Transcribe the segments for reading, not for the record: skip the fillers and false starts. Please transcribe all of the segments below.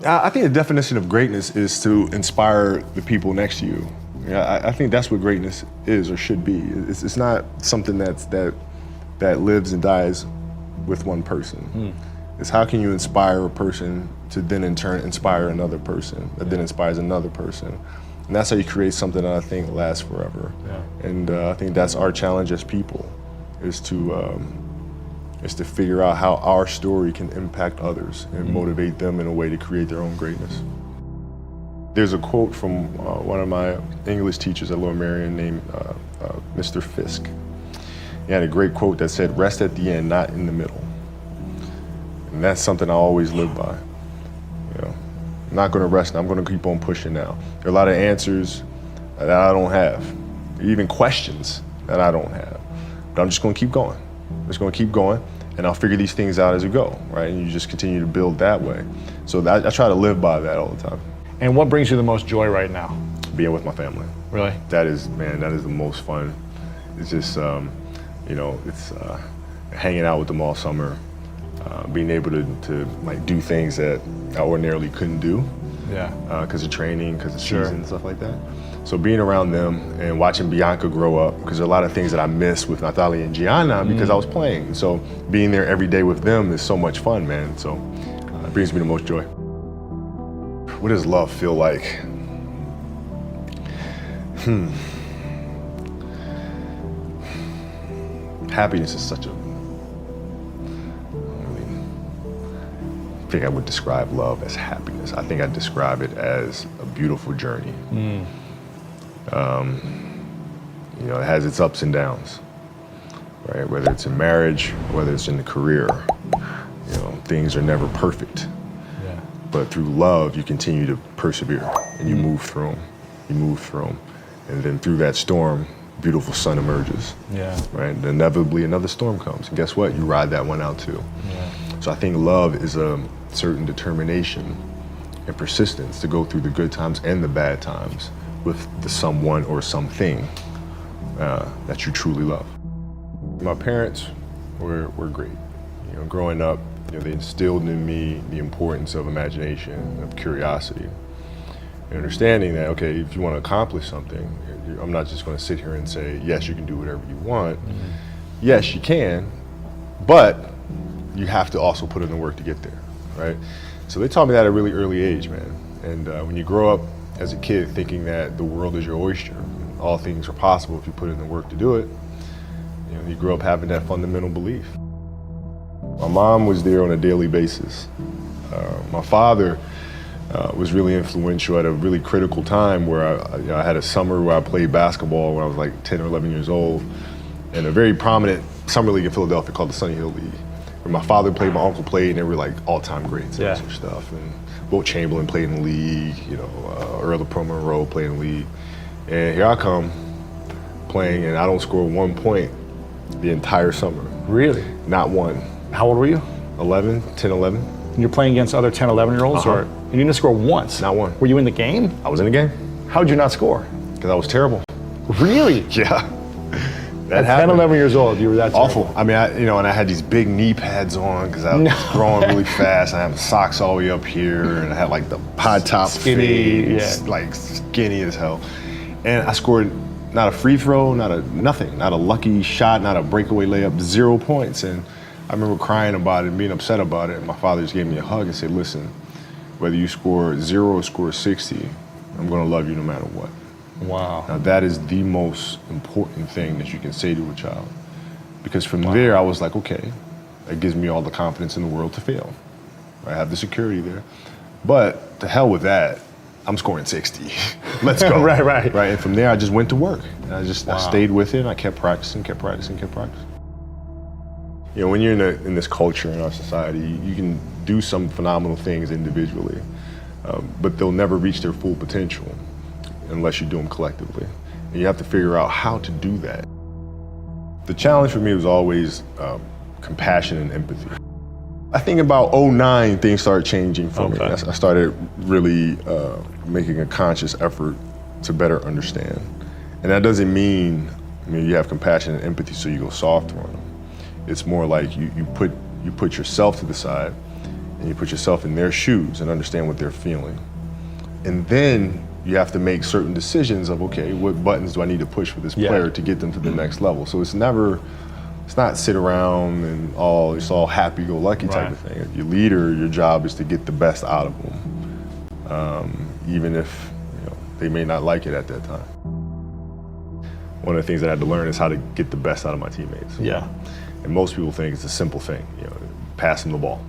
I think the definition of greatness is to inspire the people next to you. I think that's what greatness is or should be. It's not something that lives and dies with one person. It's how can you inspire a person to then in turn inspire another person that then inspires another person. And that's how you create something that I think lasts forever. Yeah. And I think that's our challenge as people, is to figure out how our story can impact others and motivate them in a way to create their own greatness. There's a quote from one of my English teachers at Lower Merion named Mr. Fisk. He had a great quote that said, "Rest at the end, not in the middle." And that's something I always live by. You know, I'm not gonna rest, I'm gonna keep on pushing now. There are a lot of answers that I don't have, even questions that I don't have. But I'm just gonna keep going. I'm just gonna keep going, and I'll figure these things out as we go, right? And you just continue to build that way. So I try to live by that all the time. And what brings you the most joy right now? Being with my family. Really? That is, man, that is the most fun. It's just, you know, it's hanging out with them all summer, being able to like do things that I ordinarily couldn't do. Yeah. Because of training, because of season and stuff like that. So being around them and watching Bianca grow up, because there are a lot of things that I miss with Natalia and Gianna because I was playing. So being there every day with them is so much fun, man. So it brings me the most joy. What does love feel like? Happiness is such a, I think I would describe love as happiness. I think I'd describe it as a beautiful journey. You know, it has its ups and downs, right? Whether it's in marriage, whether it's in the career, you know, things are never perfect. Yeah. But through love, you continue to persevere and you move through them. You move through them. And then through that storm, beautiful sun emerges. Yeah. Right? And inevitably another storm comes. And guess what? You ride that one out too. Yeah. So I think love is a certain determination and persistence to go through the good times and the bad times with the someone or something that you truly love. My parents were great. You know, growing up, you know, they instilled in me the importance of imagination, of curiosity, and understanding that, okay, if you want to accomplish something, I'm not just going to sit here and say, yes, you can do whatever you want. Yes, you can, but you have to also put in the work to get there, right? So they taught me that at a really early age, man. And when you grow up as a kid thinking that the world is your oyster, all things are possible if you put in the work to do it, you know, you grow up having that fundamental belief. My mom was there on a daily basis. My father was really influential at a really critical time where I had a summer where I played basketball when I was like 10 or 11 years old, in a very prominent summer league in Philadelphia called the Sunny Hill League. Where my father played, my uncle played, and they were like all-time greats and some stuff. And Wilt Chamberlain played in the league, you know, Earl of Pro Monroe played in the league. And here I come playing, and I don't score 1 point the entire summer. Really? Not one. How old were you? 11, 10, 11. And you're playing against other 10, 11-year-olds? Or you didn't score once? Not one. Were you in the game? I was in the game. How'd you not score? Because I was terrible. Really? Yeah. At 10, 11 years old, you were that awful. terrible. I mean, you know, and I had these big knee pads on because I was growing really fast. I had socks all the way up here, and I had like the high top Skinny, fade, like skinny as hell. And I scored not a free throw, nothing, not a lucky shot, not a breakaway layup, 0 points. And I remember crying about it and being upset about it. And my father just gave me a hug and said, listen, whether you score 0 or score 60, I'm gonna love you no matter what. Wow. Now that is the most important thing that you can say to a child. Because from there, I was like, okay, that gives me all the confidence in the world to fail. I have the security there. But to hell with that, I'm scoring 60. Let's go. Right. And from there, I just went to work. And I stayed with it, and I kept practicing. You know, when you're in this culture in our society, you can do some phenomenal things individually, but they'll never reach their full potential unless you do them collectively. And you have to figure out how to do that. The challenge for me was always compassion and empathy. I think about 2009, things started changing for me. I started really making a conscious effort to better understand. And that doesn't mean, you have compassion and empathy so you go soft on them. It's more like you put yourself to the side and you put yourself in their shoes and understand what they're feeling. And then you have to make certain decisions of, okay, what buttons do I need to push for this player to get them to the next level? So it's not sit around and it's all happy-go-lucky type of thing. Your leader, your job is to get the best out of them, even if they may not like it at that time. One of the things that I had to learn is how to get the best out of my teammates. Yeah. And most people think it's a simple thing, pass them the ball.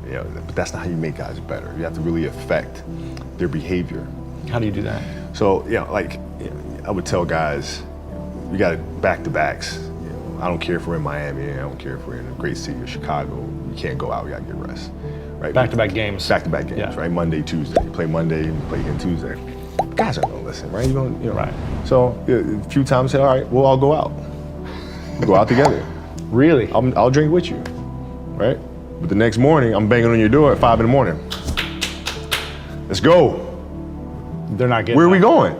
But that's not how you make guys better. You have to really affect their behavior. How do you do that? So, I would tell guys, we got back-to-backs. I don't care if we're in Miami, I don't care if we're in a great city of Chicago, you can't go out, we gotta get rest. Right? Back-to-back games. Back-to-back games, right? Monday, Tuesday. You play Monday, you play again Tuesday. Guys aren't gonna listen, right? Right. So a few times say, all right, we'll all go out. We'll go out together. Really? I'll drink with you, right? But the next morning, I'm banging on your door at 5 in the morning. Let's go. They're not getting Where are we going?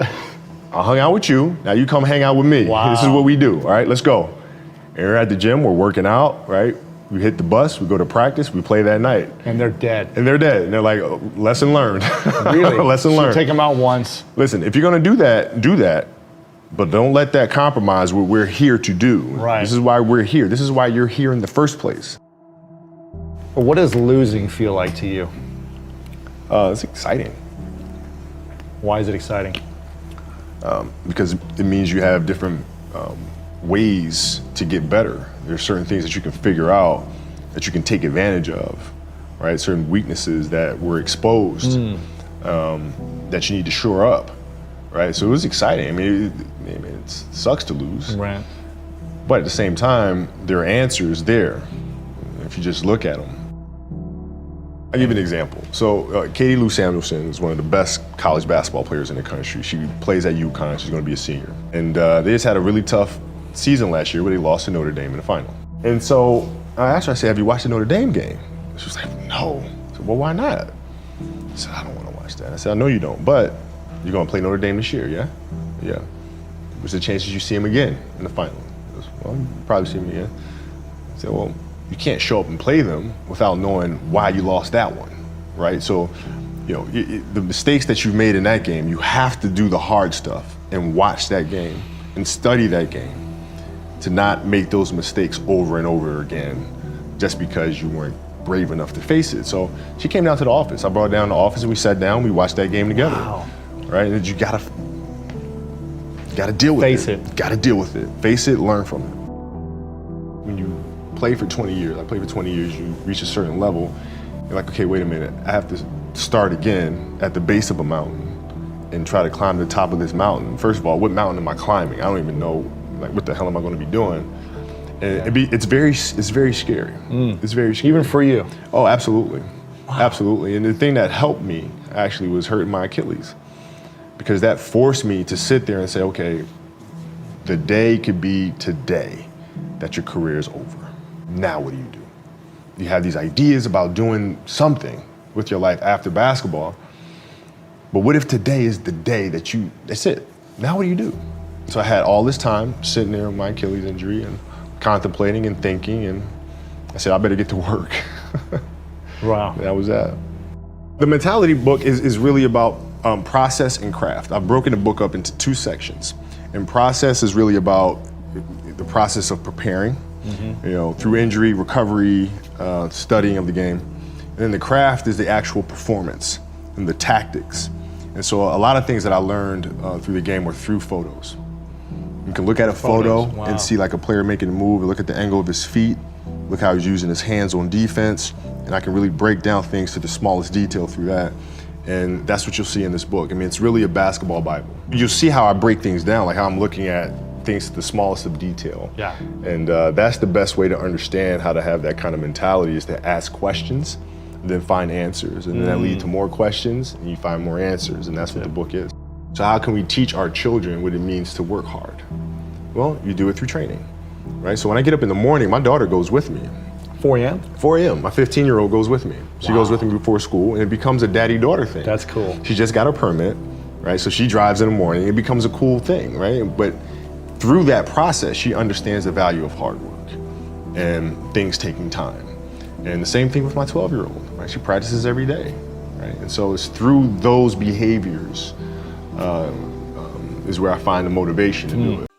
I hung out with you, now you come hang out with me. Wow. This is what we do, all right, let's go. And we're at the gym, we're working out, right? We hit the bus, we go to practice, we play that night. And they're dead. And they're dead, and they're like, oh, lesson learned. Really? Lesson So learned. take them out once. Listen, if you're gonna do that, but don't let that compromise what we're here to do. Right. This is why we're here. This is why you're here in the first place. What does losing feel like to you? It's exciting. Why is it exciting? Because it means you have different ways to get better. There's certain things that you can figure out that you can take advantage of, right? Certain weaknesses that were exposed that you need to shore up, right? So it was exciting. I mean, it sucks to lose, Right. but at the same time, there are answers there if you just look at them. I'll give you an example. So Katie Lou Samuelson is one of the best college basketball players in the country. She plays at UConn, she's gonna be a senior. And they just had a really tough season last year where they lost to Notre Dame in the final. And so I asked her, I said, have you watched the Notre Dame game? She was like, no. I said, well, why not? I said, I don't wanna watch that. I said, I know you don't, but you're gonna play Notre Dame this year, yeah? Yeah. What's the chances you see him again in the final? She goes, well, you probably see him again. I said, well, you can't show up and play them without knowing why you lost that one, right? So, the mistakes that you've made in that game, you have to do the hard stuff and watch that game and study that game to not make those mistakes over and over again just because you weren't brave enough to face it. So she came down to the office. I brought her down to the office and we sat down, we watched that game together. Wow. Right? And you gotta deal with Face it. You gotta deal with it. Face it, learn from it. When you play for 20 years, I played for 20 years, you reach a certain level, you're like, okay, wait a minute, I have to start again at the base of a mountain and try to climb the top of this mountain. First of all, what mountain am I climbing? I don't even know, like, what the hell am I gonna be doing? And it's very scary. It's very scary. Even for you? Oh, absolutely. Wow. Absolutely. And the thing that helped me actually was hurting my Achilles, because that forced me to sit there and say, okay, the day could be today that your career is over. Now what do? You have these ideas about doing something with your life after basketball, but what if today is the day that's it? Now what do you do? So I had all this time sitting there with my Achilles injury and contemplating and thinking, and I said, I better get to work. Wow. That was that. The mentality book is really about process and craft. I've broken the book up into 2 sections. And process is really about the process of preparing, through injury, recovery, studying of the game. And then the craft is the actual performance and the tactics. And so a lot of things that I learned through the game were through photos. You can look at a photo and see like a player making a move, and look at the angle of his feet, look how he's using his hands on defense, and I can really break down things to the smallest detail through that. And that's what you'll see in this book. I mean, it's really a basketball Bible. You'll see how I break things down, like how I'm looking at things to the smallest of detail. Yeah. And that's the best way to understand how to have that kind of mentality, is to ask questions, then find answers. And then that leads to more questions, and you find more answers, and that's what the book is. So how can we teach our children what it means to work hard? Well, you do it through training, right? So when I get up in the morning, my daughter goes with me. 4 a.m.? 4 a.m. My 15-year-old goes with me. She goes with me before school, and it becomes a daddy-daughter thing. That's cool. She just got her permit, right? So she drives in the morning. It becomes a cool thing, right? But through that process, she understands the value of hard work and things taking time. And the same thing with my 12-year-old, right? right? She practices every day, right? And so it's through those behaviors is where I find the motivation to do it.